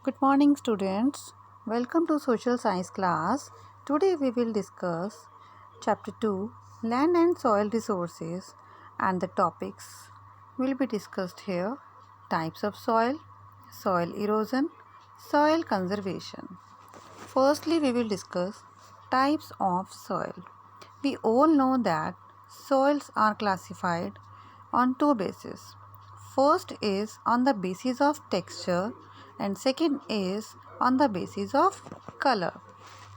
Good morning, students. Welcome to social science class. Today we will discuss chapter 2 Land and Soil Resources, and the topics will be discussed here: types of soil, soil erosion, soil conservation. Firstly, we will discuss types of soil. We all know that soils are classified on two bases. First is on the basis of texture and second is on the basis of color.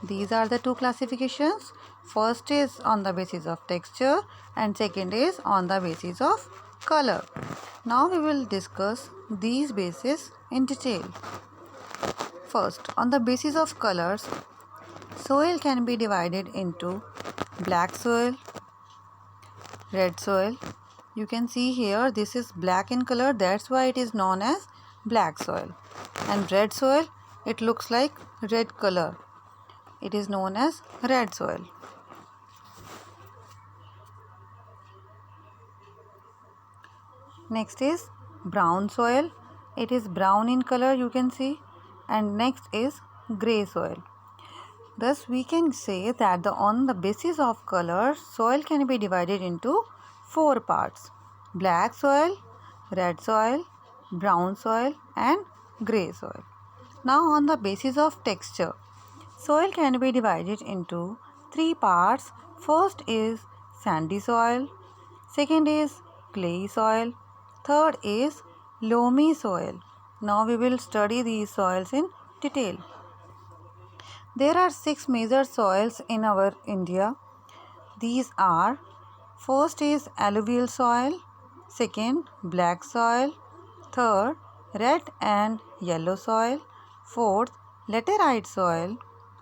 These are the two classifications. First is on the basis of texture and second is on the basis of color. Now we will discuss these bases in detail. First, on the basis of colors, soil can be divided into black soil, red soil. You can see here this is black in color, that's why it is known as black soil. And red soil, it looks like red color, it is known as red soil. Next is brown soil, it is brown in color, you can see. And next is gray soil. Thus we can say that on the basis of color, soil can be divided into four parts: black soil, red soil, brown soil and grey soil. Now on the basis of texture, soil can be divided into three parts. First is sandy soil, second is clay soil, third is loamy soil. Now we will study these soils in detail. There are 6 major soils in our India. These are: first is alluvial soil, second black soil, third red and yellow soil, fourth laterite soil,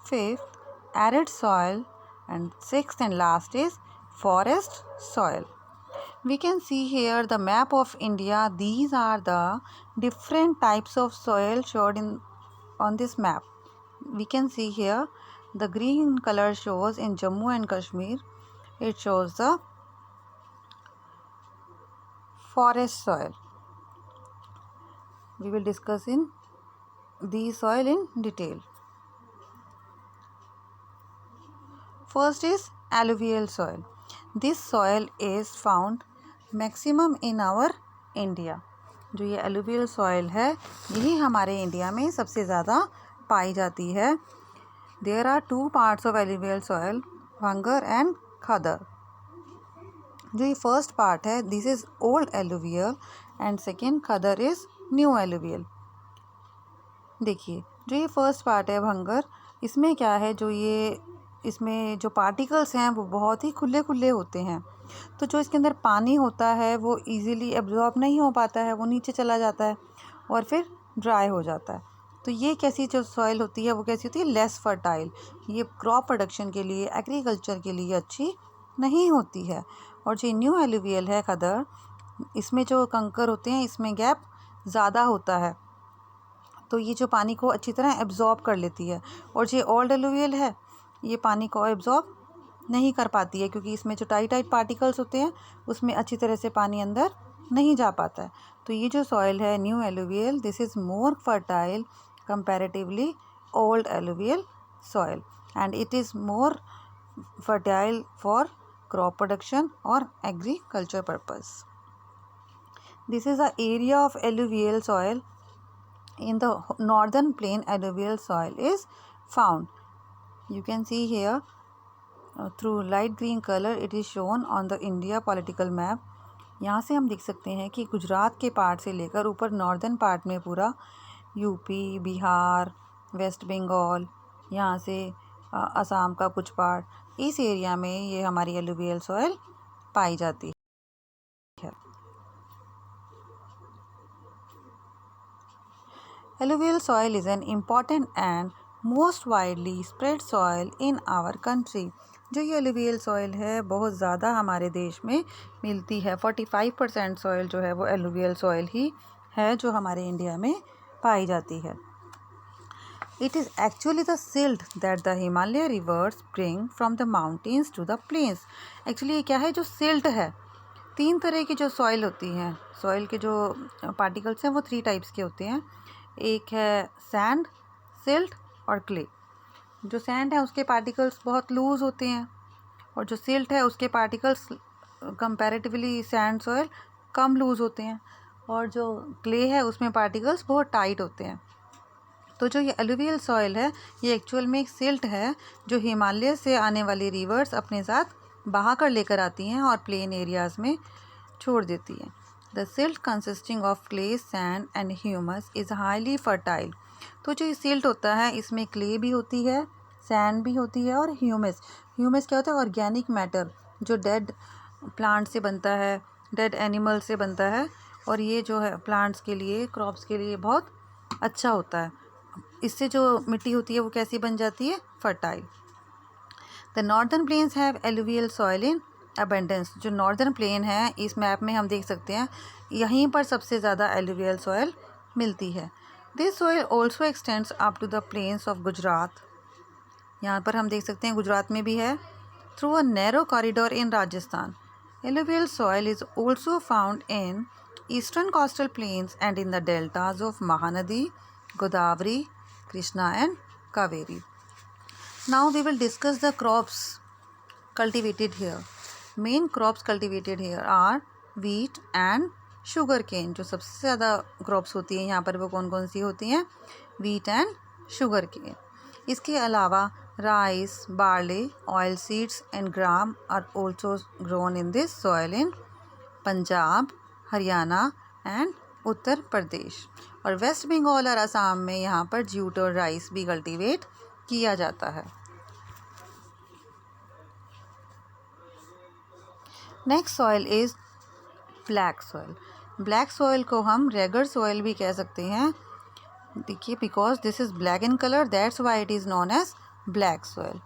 fifth arid soil, and sixth and last is forest soil. We can see here the map of India. These are the different types of soil shown on this map. We can see here the green color shows in Jammu and Kashmir, it shows the forest soil. We will discuss in these soil in detail. First is alluvial soil. This soil is found maximum in our India. जो ये alluvial soil है यही हमारे India में सबसे ज़्यादा पाई जाती है. There are two parts of alluvial soil, Bhangar and Khadar. जो ये फर्स्ट पार्ट है this is old alluvial and second khaddar is new alluvial. देखिए जो ये फर्स्ट पार्ट है भंगर, इसमें क्या है, जो ये इसमें जो पार्टिकल्स हैं वो बहुत ही खुले खुले होते हैं. तो जो इसके अंदर पानी होता है वो इजीली एब्जॉर्ब नहीं हो पाता है, वो नीचे चला जाता है और फिर ड्राई हो जाता है. तो ये कैसी जो सॉइल होती है वो कैसी होती है, लेस फर्टाइल. ये क्रॉप प्रोडक्शन के लिए, एग्रीकल्चर के लिए अच्छी नहीं होती है. और जो न्यू एलुवियल है खदर, इसमें जो कंकर होते हैं इसमें गैप ज़्यादा होता है, तो ये जो पानी को अच्छी तरह एब्जॉर्ब कर लेती है. और जो ओल्ड एलुवियल है ये पानी को एब्जॉर्ब नहीं कर पाती है क्योंकि इसमें जो टाइट टाइट पार्टिकल्स होते हैं उसमें अच्छी तरह से पानी अंदर नहीं जा पाता है. तो ये जो सॉइल है new alluvial, this is more fertile comparatively old alluvial soil and it is more fertile for crop production or agriculture purpose. This is the area of alluvial soil. In the northern plain alluvial soil is found. You can see here through light green color it is shown on the India political map. यहाँ से हम देख सकते हैं कि गुजरात के part से लेकर ऊपर नॉर्दर्न पार्ट में पूरा यूपी, बिहार, वेस्ट बंगाल, यहाँ से असम का कुछ पार्ट, इस एरिया में ये हमारी एलुवियल सॉइल पाई जाती है. Alluvial soil is an important and most widely spread soil in our country. जो ये एलुवियल सॉइल है बहुत ज़्यादा हमारे देश में मिलती है. 45% सॉइल जो है वो एलुवियल सॉइल ही है जो हमारे इंडिया में पाई जाती है. It is actually the silt that the Himalaya rivers bring from the mountains to the plains. Actually ये क्या है, जो silt है, 3 तरह की जो सॉइल होती हैं, सॉइल के जो पार्टिकल्स हैं वो 3 टाइप्स के होते हैं. एक है सैंड, सिल्ट और क्ले। जो सैंड है उसके पार्टिकल्स बहुत लूज़ होते हैं और जो सिल्ट है उसके पार्टिकल्स कंपैरेटिवली सैंड सॉइल कम लूज़ होते हैं और जो क्ले है उसमें पार्टिकल्स बहुत टाइट होते हैं। तो जो ये एलुवियल सॉइल है ये एक्चुअल में एक सिल्ट है जो हिमालय से आने वाली रिवर्स अपने साथ बहा कर लेकर आती हैं और प्लेन एरियाज़ में छोड़ देती हैं। The silt consisting of clay, sand and humus is highly fertile. तो जो ये सिल्ट होता है इसमें क्ले भी होती है, सैंड भी होती है और ह्यूमस। ह्यूमस क्या होता है? ऑर्गेनिक मैटर जो डेड प्लांट से बनता है, डेड एनिमल से बनता है और ये जो है प्लांट्स के लिए, क्रॉप्स के लिए बहुत अच्छा होता है। इससे जो मिट्टी होती है वो कैसी बन जाती है? Fertile. The northern plains have alluvial soil in abundance. जो नॉर्दर्न प्लेन है इस मैप में हम देख सकते हैं यहीं पर सबसे ज़्यादा एलुवियल सॉइल मिलती है। This soil also extends up to the plains of Gujarat. यहाँ पर हम देख सकते हैं गुजरात में भी है। Through a narrow corridor in Rajasthan. Alluvial soil is also found in eastern coastal plains and in the deltas of Mahanadi, Godavari, Krishna and Kaveri. Now we will discuss the crops cultivated here. Main crops cultivated here are wheat and sugar cane. जो सबसे ज़्यादा crops होती हैं यहाँ पर वो कौन कौन सी होती हैं? wheat and sugar cane. इसके अलावा rice, barley, oil seeds and gram are also grown in this soil in Punjab, Haryana and Uttar Pradesh. और वेस्ट बंगाल और असम में यहाँ पर जूट और राइस भी कल्टीवेट किया जाता है। Next soil is black soil. Black soil को हम रेगर सॉइल भी कह सकते हैं। देखिए, because this is black in colour that's why it is known as black soil.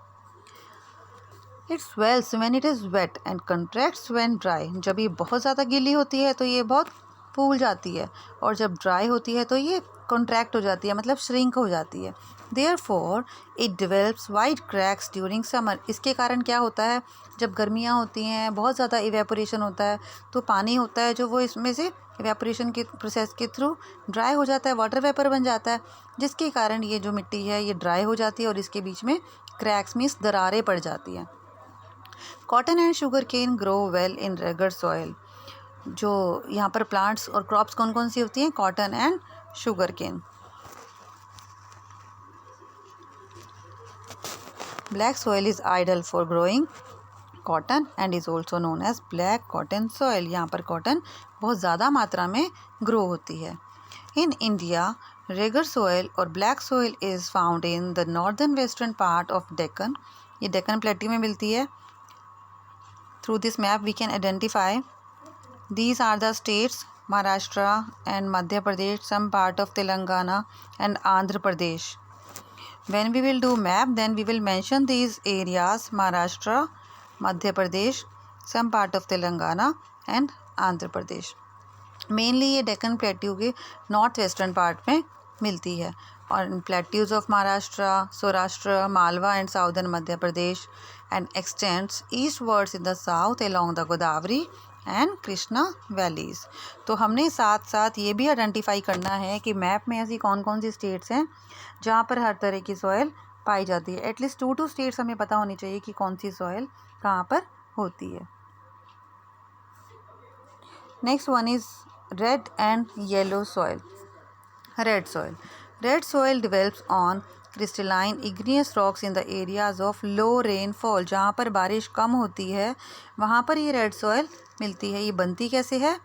It swells when it is wet and contracts when dry. जब ये बहुत ज़्यादा गीली होती है तो ये बहुत फूल जाती है और जब ड्राई होती है तो ये कॉन्ट्रैक्ट हो जाती है, मतलब श्रिंक हो जाती है। Therefore it develops wide cracks during summer. इसके कारण क्या होता है? जब गर्मियाँ होती हैं, बहुत ज़्यादा इवेपोरेशन होता है तो पानी होता है जो वो इसमें से इवेपोरेशन के प्रोसेस के थ्रू ड्राई हो जाता है, वाटर वेपर बन जाता है, जिसके कारण ये जो मिट्टी है ये ड्राई हो जाती है और इसके बीच में क्रैक्स मीन्स दरारें पड़ जाती हैं। Cotton and sugar cane grow well in regur soil. जो यहाँ पर प्लांट्स और क्रॉप्स कौन कौन सी होती हैं? Cotton and sugar cane. Black soil is ideal for growing cotton and is also known as black cotton soil. यहाँ पर कॉटन बहुत ज़्यादा मात्रा में ग्रो होती है। इन इंडिया रेगर सॉइल और black soil is found in the northern western part of Deccan. ये डेक्कन प्लेट्यू में मिलती है। Through this map we can identify these are the states Maharashtra and Madhya Pradesh, some part of Telangana and Andhra Pradesh. When we will do map, then we will mention these areas: Maharashtra, Madhya Pradesh, some part of Telangana and Andhra Pradesh. Mainly ये Deccan plateau के north western part में मिलती है और plateaus of Maharashtra, Saurashtra, Malwa and southern Madhya Pradesh and x tends eastwards in the south along the Godavari and Krishna valleys. तो हमने साथ साथ ये भी आइडेंटिफाई करना है कि मैप में ऐसी कौन कौन सी स्टेट्स हैं जहाँ पर हर तरह की सॉइल पाई जाती है। एटलीस्ट 2 स्टेट्स हमें पता होनी चाहिए कि कौन सी सॉइल कहाँ पर होती है। Next one is red and yellow soil. Red soil. Red soil develops on crystalline igneous rocks in the areas of low rainfall. जहाँ पर बारिश कम होती है वहाँ पर ये रेड सॉइल मिलती है। ये बनती कैसे है?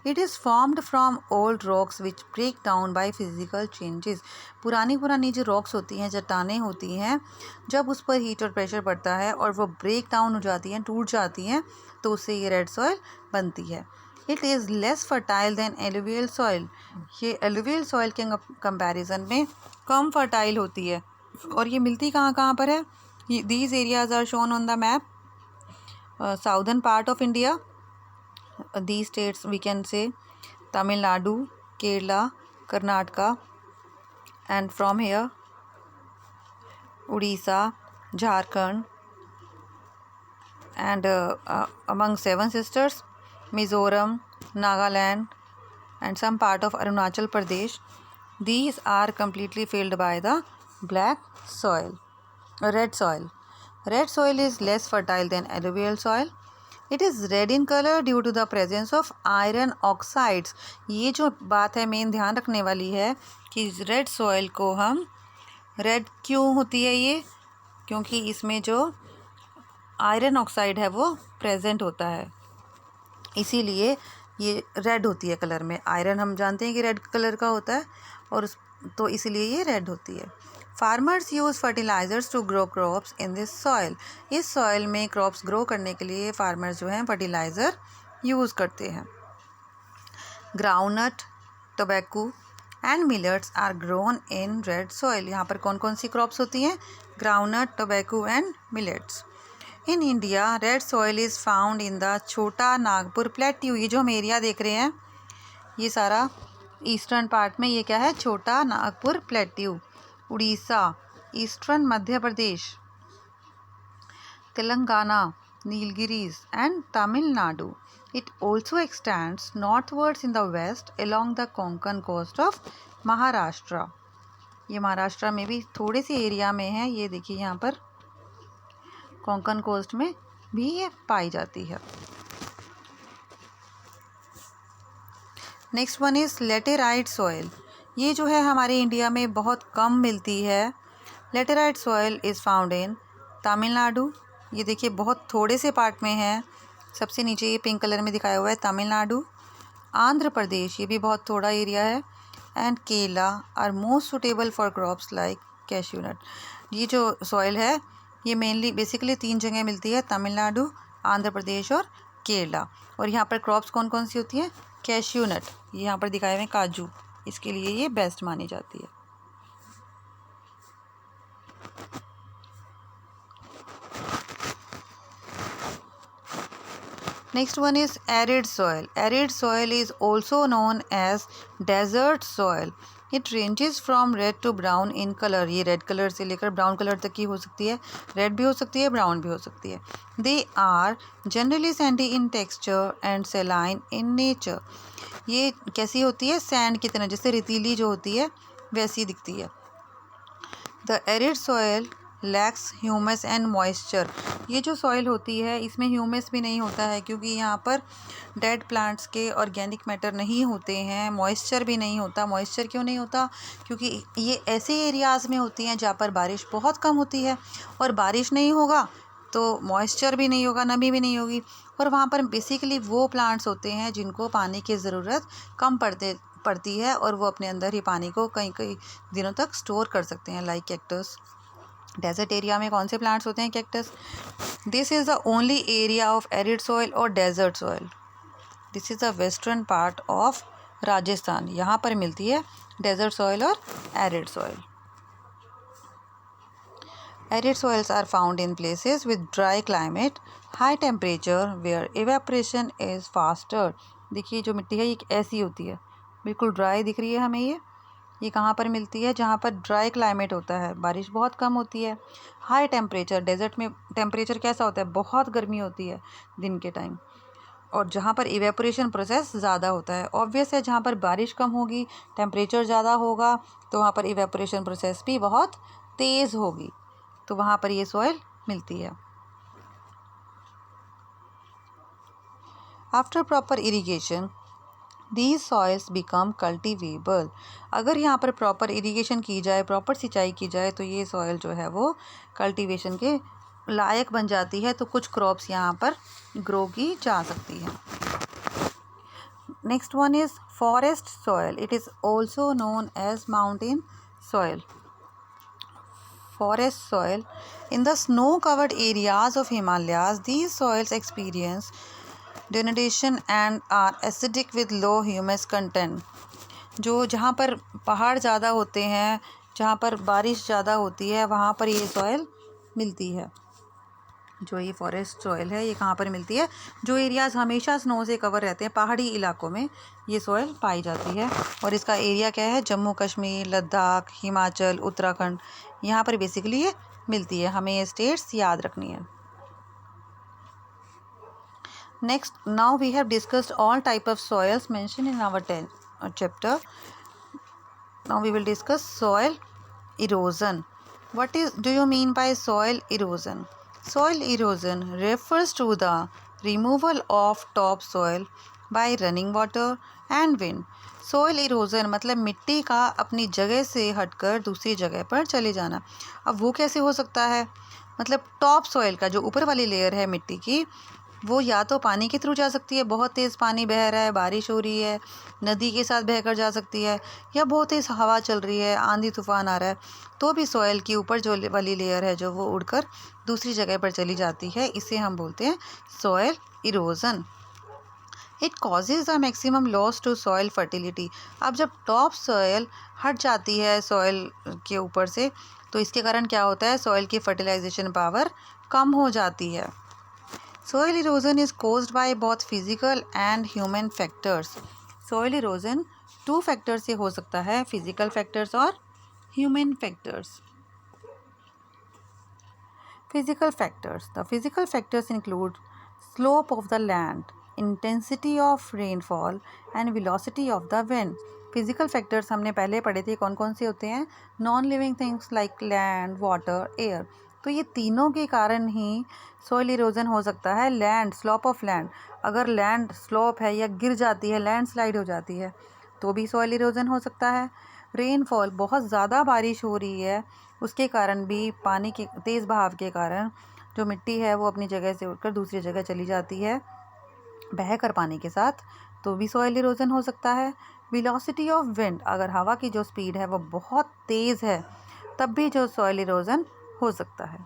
It is formed from old rocks which break down by physical changes. पुरानी जो रॉक्स होती हैं, चट्टानें होती हैं, जब उस पर हीट और प्रेशर पड़ता है और वो ब्रेक डाउन हो जाती हैं, टूट जाती हैं, तो उससे ये रेड सॉइल बनती है। It is less fertile than alluvial soil. ये एलुवियल सॉइल के कंपैरिजन में कम फर्टाइल होती है। और ये मिलती कहाँ पर है? These areas are shown on the map. Southern part of India, these states we can say Tamil Nadu, Kerala, Karnataka, and from here Odisha, Jharkhand, and among 7 sisters Mizoram, Nagaland, and some part of Arunachal Pradesh. These are completely filled by the black soil, red soil. Red soil is less fertile than alluvial soil. It is red in color due to the presence of iron oxides. ये जो बात है main ध्यान रखने वाली है कि red soil को हम रेड क्यों होती है ये, क्योंकि इसमें जो आयरन ऑक्साइड है वो प्रेजेंट होता है, इसीलिए ये रेड होती है कलर में। आयरन हम जानते हैं कि रेड कलर का होता है और तो इसलिए ये रेड होती है। Farmers use fertilizers to grow crops in this soil. इस सॉइल में क्रॉप्स ग्रो करने के लिए फार्मर्स जो हैं फर्टिलाइज़र यूज़ करते हैं। Groundnut, tobacco and millets are grown in red soil. यहाँ पर कौन कौन सी क्रॉप्स होती हैं? Groundnut, tobacco and millets. In India red soil is found in the Chota Nagpur plateau. ये जो हम एरिया देख रहे हैं ये सारा ईस्टर्न पार्ट में ये क्या है? छोटा Nagpur plateau. Orissa, eastern Madhya Pradesh, Telangana, Nilgiris and Tamil Nadu. It also extends northwards in the west along the Konkan coast of Maharashtra. ये महाराष्ट्र में भी थोड़े से एरिया में है। ये देखिए यहाँ पर कोंकण कोस्ट में भी ये पाई जाती है। Next one is laterite soil. ये जो है हमारे इंडिया में बहुत कम मिलती है। लेटेराइट सॉइल इज़ फाउंड इन तमिलनाडु। ये देखिए बहुत थोड़े से पार्ट में है। सबसे नीचे ये पिंक कलर में दिखाया हुआ है तमिलनाडु। आंध्र प्रदेश, ये भी बहुत थोड़ा एरिया है। And Kerala are most suitable for crops like cashew nut. ये जो सॉइल है ये मेनली बेसिकली 3 जगह मिलती है, तमिलनाडु, आंध्र प्रदेश और केरला। और यहाँ पर क्रॉप्स कौन कौन सी होती हैं? कैश्यू नट, ये यहाँ पर दिखाए हुए हैं काजू, इसके लिए ये बेस्ट मानी जाती है। Next one is arid soil. Arid soil is also known as desert soil. It ranges from red to brown in color. ये red color से लेकर brown color तक की हो सकती है। red भी हो सकती है, brown भी हो सकती है। They are generally sandy in texture and saline in nature. ये कैसी होती है? सैंड की तरह, जैसे रेतीली जो होती है वैसी दिखती है। The arid soil lakhs humus and moisture. ये जो सॉइल होती है इसमें ह्यूमस भी नहीं होता है क्योंकि यहाँ पर डेड प्लांट्स के ऑर्गेनिक मैटर नहीं होते हैं। मॉइस्चर भी नहीं होता। मॉइस्चर क्यों नहीं होता? क्योंकि ये ऐसे एरियाज़ में होती हैं जहाँ पर बारिश बहुत कम होती है, और बारिश नहीं होगा तो मॉइस्चर भी नहीं होगा, नमी भी नहीं होगी। और वहाँ पर बेसिकली वो प्लांट्स होते हैं जिनको पानी की ज़रूरत कम पड़ती है और वो अपने अंदर ही पानी को कई कई दिनों तक स्टोर कर सकते हैं, लाइक कैक्टस। डेजर्ट एरिया में कौन से प्लांट्स होते हैं? Cactus. This is the only area of arid soil और desert soil. This is the western part of Rajasthan. यहाँ पर मिलती है डेजर्ट सॉइल और arid soil. Arid soils are found in places with dry climate, high temperature, where evaporation is faster. देखिए जो मिट्टी है ये ऐसी होती है, बिल्कुल ड्राई दिख रही है हमें। ये कहाँ पर मिलती है? जहाँ पर ड्राई क्लाइमेट होता है, बारिश बहुत कम होती है। हाई टेम्परेचर, डेजर्ट में टेम्परेचर कैसा होता है? बहुत गर्मी होती है दिन के टाइम। और जहाँ पर इवेपोरेशन प्रोसेस ज़्यादा होता है। ऑब्वियस है जहाँ पर बारिश कम होगी, टेम्परेचर ज़्यादा होगा, तो वहाँ पर इवेपोरेशन प्रोसेस भी बहुत तेज़ होगी, तो वहाँ पर ये सॉइल मिलती है। After proper irrigation these soils become cultivable. अगर यहाँ पर प्रॉपर इरीगेशन की जाए, प्रॉपर सिंचाई की जाए, तो ये सॉइल जो है वो कल्टीवेशन के लायक बन जाती है, तो कुछ क्रॉप्स यहाँ पर ग्रो की जा सकती हैं। Next one is forest soil. It is also known as mountain soil. Forest soil. In the snow-covered areas of Himalayas, these soils experience denudation and are acidic with low humus content. जो जहाँ पर पहाड़ ज़्यादा होते हैं, जहाँ पर बारिश ज़्यादा होती है, वहाँ पर ये सॉइल मिलती है। जो ये फॉरेस्ट सॉइल है ये कहाँ पर मिलती है? जो एरियाज़ हमेशा स्नो से कवर रहते हैं, पहाड़ी इलाकों में ये सॉइल पाई जाती है। और इसका एरिया क्या है? जम्मू कश्मीर, लद्दाख, हिमाचल, उत्तराखंड, यहाँ पर बेसिकली ये मिलती है। हमें ये स्टेट्स याद रखनी है। Next, now we have discussed all type of soils mention in our 10th chapter. Now we will discuss soil erosion. What do you mean by soil erosion? Soil erosion refers to the removal of topsoil by running water and wind. Soil erosion मतलब मिट्टी का अपनी जगह से हटकर दूसरी जगह पर चले जाना। अब वो कैसे हो सकता है? मतलब टॉप सॉइल का जो ऊपर वाली लेयर है मिट्टी की, वो या तो पानी के थ्रू जा सकती है, बहुत तेज़ पानी बह रहा है, बारिश हो रही है, नदी के साथ बहकर जा सकती है, या बहुत तेज़ हवा चल रही है, आंधी तूफान आ रहा है, तो भी सॉइल की ऊपर जो वाली लेयर है जो वो उड़कर दूसरी जगह पर चली जाती है। इसे हम बोलते हैं soil erosion. It causes the maximum loss to soil fertility. अब जब टॉप सॉइल हट जाती है सॉइल के ऊपर से, तो इसके कारण क्या होता है? सॉइल की फर्टिलाइजेशन पावर कम हो जाती है। Soil erosion is caused by both physical and human factors. Soil erosion 2 factors से हो सकता है, physical factors और human factors. Physical factors. The physical factors include slope of the land, intensity of rainfall and velocity of the wind. Physical factors हमने पहले पढ़े थे, कौन कौन से होते हैं? Non living things like land, water, air. तो ये तीनों के कारण ही सॉइल इरोजन हो सकता है। लैंड, स्लोप ऑफ लैंड, अगर लैंड स्लोप है या गिर जाती है, लैंडस्लाइड हो जाती है, तो भी सॉइल इरोजन हो सकता है। रेनफॉल, बहुत ज़्यादा बारिश हो रही है, उसके कारण भी पानी के तेज़ बहाव के कारण जो मिट्टी है वो अपनी जगह से उठकर दूसरी जगह चली जाती है बहकर पानी के साथ, तो भी सॉइल इरोजन हो सकता है। वेलोसिटी ऑफ विंड, अगर हवा की जो स्पीड है वो बहुत तेज़ है, तब भी जो सॉइल इरोजन हो सकता है।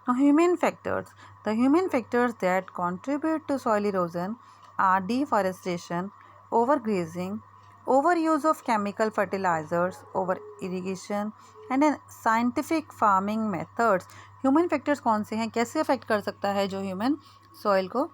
Human factors, the human factors that contribute to soil erosion are deforestation, overgrazing, overuse of chemical fertilizers, over irrigation and in scientific farming methods. Human factors कौन से हैं? कैसे अफेक्ट कर सकता है जो ह्यूमन सॉइल को?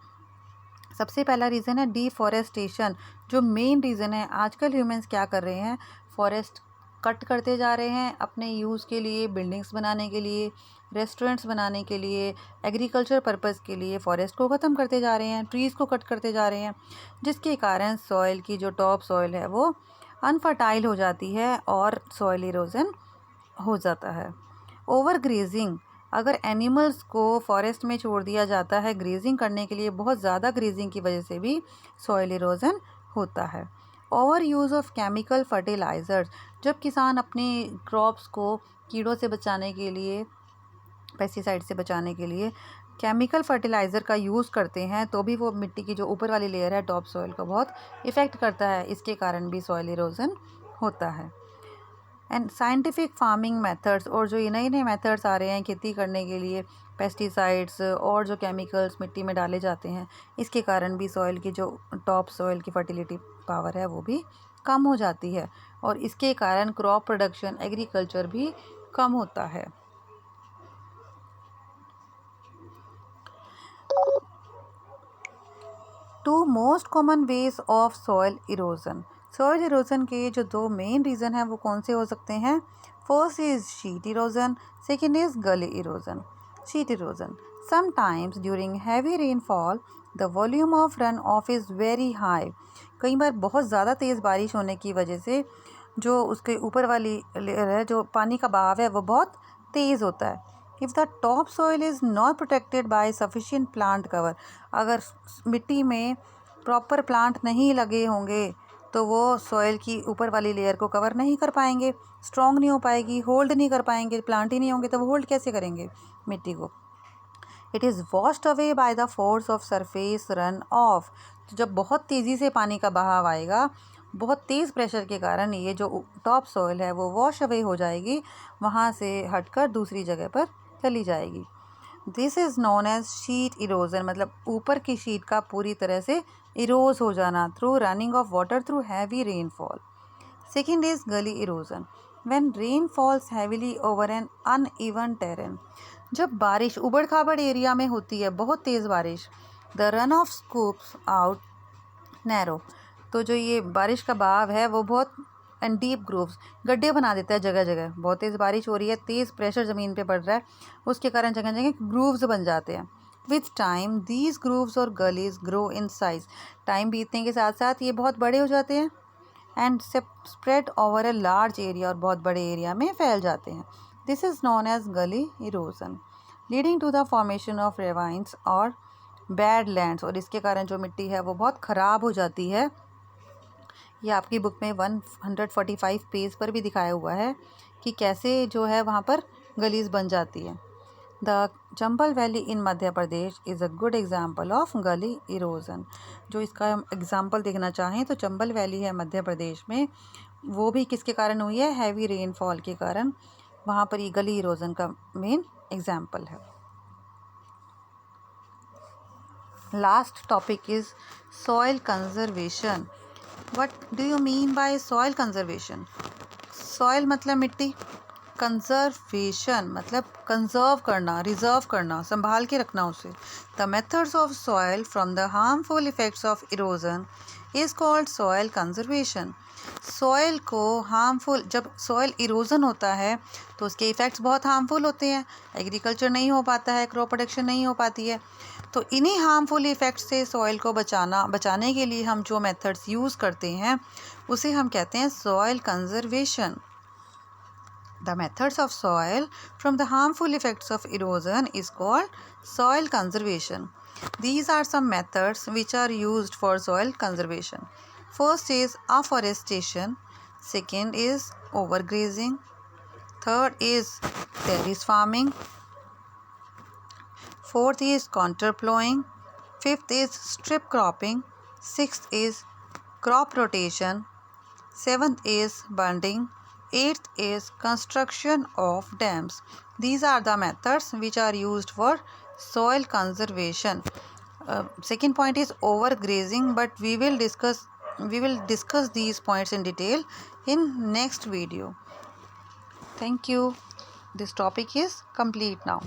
सबसे पहला रीज़न है डिफॉरेस्टेशन। जो मेन रीज़न है, आजकल ह्यूमंस क्या कर रहे हैं? फॉरेस्ट कट करते जा रहे हैं अपने यूज़ के लिए, बिल्डिंग्स बनाने के लिए, रेस्टोरेंट्स बनाने के लिए, एग्रीकल्चर पर्पज़ के लिए फॉरेस्ट को ख़त्म करते जा रहे हैं, ट्रीज़ को कट करते जा रहे हैं, जिसके कारण सॉइल की जो टॉप सॉइल है वो अनफर्टाइल हो जाती है और सॉइल इरोजन हो जाता है। ओवर ग्रेजिंग, अगर एनिमल्स को फॉरेस्ट में छोड़ दिया जाता है ग्रेजिंग करने के लिए, बहुत ज़्यादा ग्रेजिंग की वजह से भी सॉइल इरोजन होता है। Overuse of chemical fertilizers, जब किसान अपनी क्रॉप्स को कीड़ों से बचाने के लिए, पेस्टिसाइड से बचाने के लिए केमिकल फर्टिलाइज़र का यूज़ करते हैं, तो भी वो मिट्टी की जो ऊपर वाली लेयर है टॉप सॉइल को बहुत इफ़ेक्ट करता है। इसके कारण भी सॉइल इरोजन होता है। एंड साइंटिफिक फार्मिंग मेथड्स, और जो ये नए नए मेथड्स आ रहे हैं खेती करने के लिए, पेस्टिसाइड्स और जो केमिकल्स मिट्टी में डाले जाते हैं, इसके कारण भी सॉइल की जो टॉप सॉइल की फर्टिलिटी पावर है वो भी कम हो जाती है, और इसके कारण क्रॉप प्रोडक्शन, एग्रीकल्चर भी कम होता है। Two most common ways of soil erosion. Soil erosion के जो 2 मेन रीज़न हैं वो कौन से हो सकते हैं? First is sheet erosion, second is gully erosion. Sheet erosion, sometimes during heavy rainfall the volume of run of is very high. कई बार बहुत ज़्यादा तेज़ बारिश होने की वजह से जो उसके ऊपर वाली लेयर है, जो पानी का बहाव है, वो बहुत तेज़ होता है। If the top soil is not protected by sufficient plant cover, अगर मिट्टी में प्रॉपर प्लांट नहीं लगे होंगे तो वो सॉइल की ऊपर वाली लेयर को कवर नहीं कर पाएंगे, स्ट्रॉन्ग नहीं हो पाएगी, होल्ड नहीं कर पाएंगे, प्लांट ही नहीं होंगे तो वो होल्ड कैसे करेंगे मिट्टी को? It is washed away by the force of surface run of. तो जब बहुत तेज़ी से पानी का बहाव आएगा, बहुत तेज़ प्रेशर के कारण ये जो टॉप सॉइल है वो वॉश अवे हो जाएगी, वहाँ से हटकर दूसरी जगह पर चली जाएगी। This is known as sheet erosion, मतलब ऊपर की शीट का पूरी तरह से इरोज हो जाना through running of water through heavy rainfall. Second is gully erosion, when rain falls heavily over an uneven terrain. जब बारिश उबड़ खाबड़ एरिया में होती है, बहुत तेज़ बारिश, the run of scoops out narrow, तो जो ये बारिश का बहाव है वो बहुत एंड डीप ग्रूव्स, गड्ढे बना देता है जगह जगह। बहुत तेज़ बारिश हो रही है, तेज़ प्रेशर ज़मीन पे पड़ रहा है, उसके कारण जगह जगह ग्रूव्स बन जाते हैं। विथ टाइम दीज ग्रूव्स और गलीज ग्रो इन साइज, टाइम बीतने के साथ साथ ये बहुत बड़े हो जाते हैं। And spread over a large area, और बहुत बड़े एरिया में फैल जाते हैं. This is known as gully erosion leading to the formation of ravines और बैड लैंड्स. और इसके कारण जो मिट्टी है वो बहुत ख़राब हो जाती है. ये आपकी बुक में 145 पेज पर भी दिखाया हुआ है कि कैसे जो है वहाँ पर गलीज बन जाती है. The Chambal valley in Madhya Pradesh is a good example of गली इरोजन. जो इसका एग्जाम्पल देखना चाहें तो चंबल वैली है मध्य प्रदेश में, वो भी किसके कारण हुई है? हैवी रेनफॉल के कारण. वहाँ पर ये गली इरोजन का मेन एग्जाम्पल है. Last topic is soil conservation. What do you mean by soil conservation? Soil मतलब मिट्टी, कंजर्वेशन मतलब कंजर्व करना, रिजर्व करना, संभाल के रखना उसे. The methods of soil from the harmful effects of erosion is called soil conservation. Soil को हार्मफुल, जब सॉइल इरोजन होता है तो उसके इफ़ेक्ट्स बहुत हार्मफुल होते हैं. एग्रीकल्चर नहीं हो पाता है, क्रॉप प्रोडक्शन नहीं हो पाती है. तो इन्हीं हार्मफुल इफ़ेक्ट्स से सॉइल को बचाने के लिए हम जो मेथड्स यूज़ करते हैं उसे हम कहते हैं soil conservation. The methods of soil from the harmful effects of erosion is called soil conservation. These are some methods which are used for soil conservation. First is afforestation, second is overgrazing, third is terrace farming, fourth is contour plowing, fifth is strip cropping, sixth is crop rotation, seventh is bunding, eighth is construction of dams. These are the methods which are used for soil conservation. Second point is overgrazing, but we will discuss these points in detail in next video. Thank you. This topic is complete now.